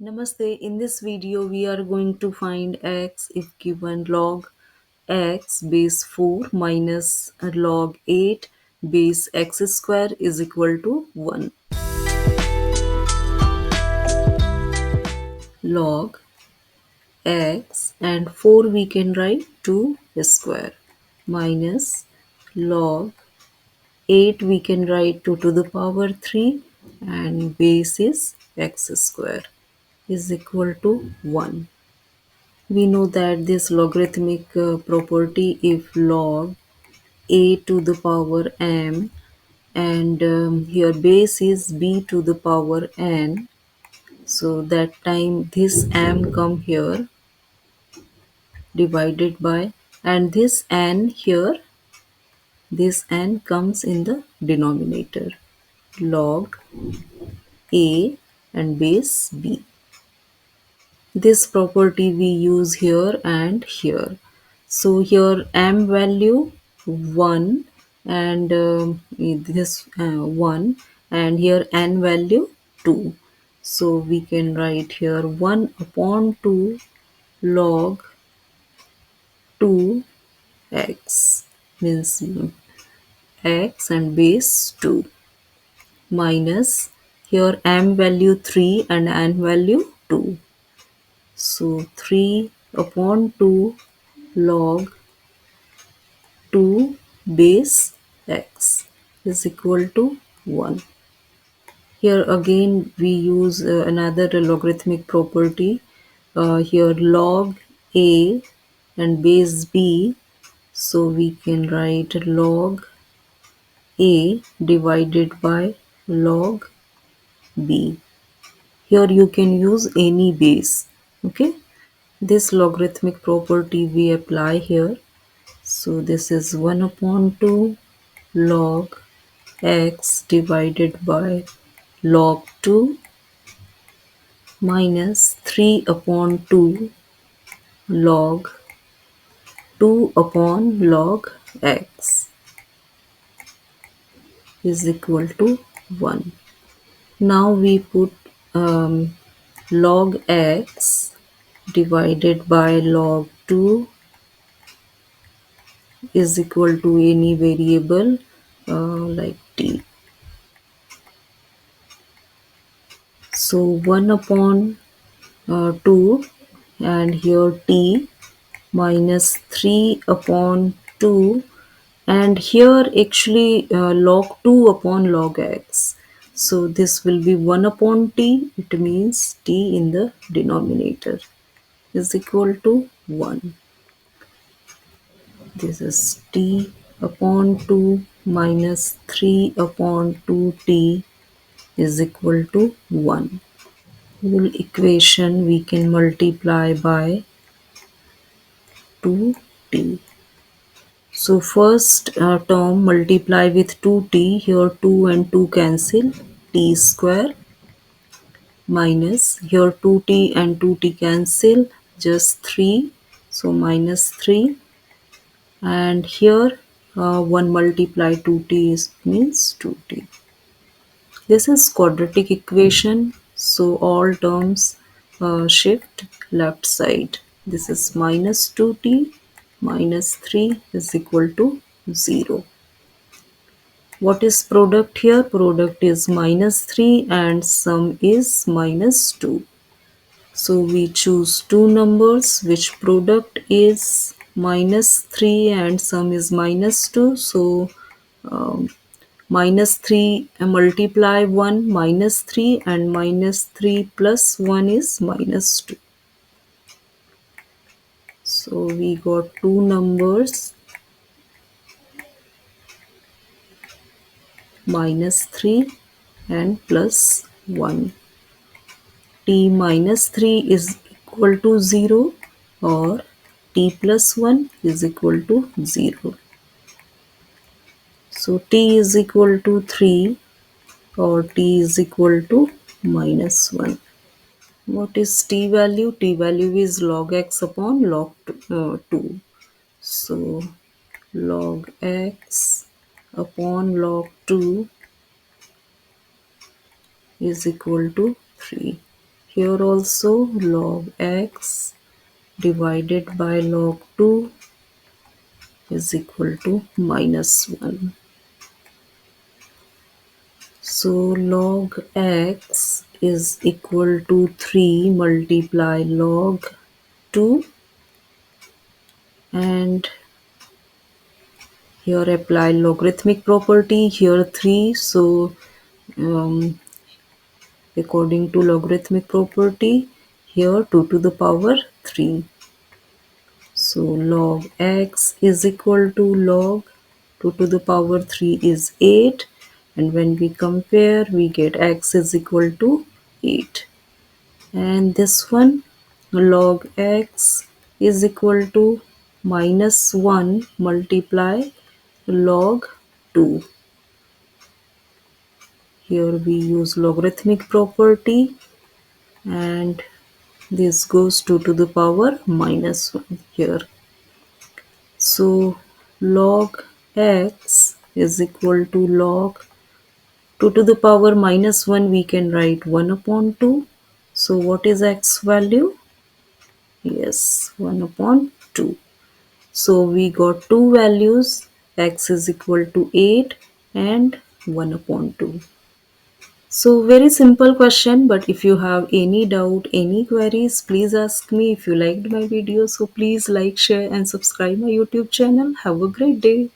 Namaste. In this video, we are going to find x if given log x base 4 minus log 8 base x square is equal to 1. Log x and 4 we can write 2 square minus log 8 we can write 2 to the power 3 and base is x square is equal to 1. We know that this logarithmic property, if log a to the power m and here base is b to the power n, so that time this m come here divided by, and this n here, this n comes in the denominator, log a and base b. This property we use here and here. So here m value 1 and this 1 and here n value 2. So we can write here 1 upon 2 log 2 x means x and base 2 minus here m value 3 and n value 2. So 3 upon 2 log 2 base x is equal to 1. Here again we use another logarithmic property. Here log a and base b. So we can write log a divided by log b. Here you can use any base. Okay. This logarithmic property we apply here. So this is 1 upon 2 log x divided by log 2 minus 3 upon 2 log 2 upon log x is equal to 1. Now we put log x divided by log 2 is equal to any variable like t. So 1 upon 2 and here t minus 3 upon 2 and here actually log 2 upon log x. So this will be 1 upon t, it means t in the denominator is equal to 1. This is t upon 2 minus 3 upon 2t is equal to 1. Whole equation we can multiply by 2t. So first term multiply with 2t, here 2 and 2 cancel, t square minus here 2t and 2t cancel, just 3, so minus 3, and here 1 multiply 2t means 2t. This is quadratic equation, so all terms shift left side. This is minus 2t minus 3 is equal to 0. What is product here? Product is minus 3 and sum is minus 2. So we choose two numbers which product is minus 3 and sum is minus 2. So minus 3 multiply 1 minus 3 and minus 3 plus 1 is minus 2. So we got two numbers minus 3 and plus 1. T minus 3 is equal to 0 or t plus 1 is equal to 0. So t is equal to 3 or t is equal to minus 1. What is t value? T value is log x upon log 2. So log x upon log 2 is equal to 3. Here also log x divided by log 2 is equal to minus 1. So log x is equal to 3 multiply log 2, and here apply logarithmic property, here 3, so um, according to logarithmic property, here 2 to the power 3. So log x is equal to log 2 to the power 3 is 8, and when we compare we get x is equal to 8. And this one log x is equal to minus 1 multiply log 2. Here we use logarithmic property, and this goes 2 to the power minus 1 here. So log x is equal to log 2 to the power minus 1, we can write 1 upon 2. So what is x value? Yes, 1 upon 2. So we got two values, x is equal to 8 and 1 upon 2. So very simple question, but if you have any doubt, any queries, please ask me. If you liked my video, so please like, share and subscribe my YouTube channel. Have a great day.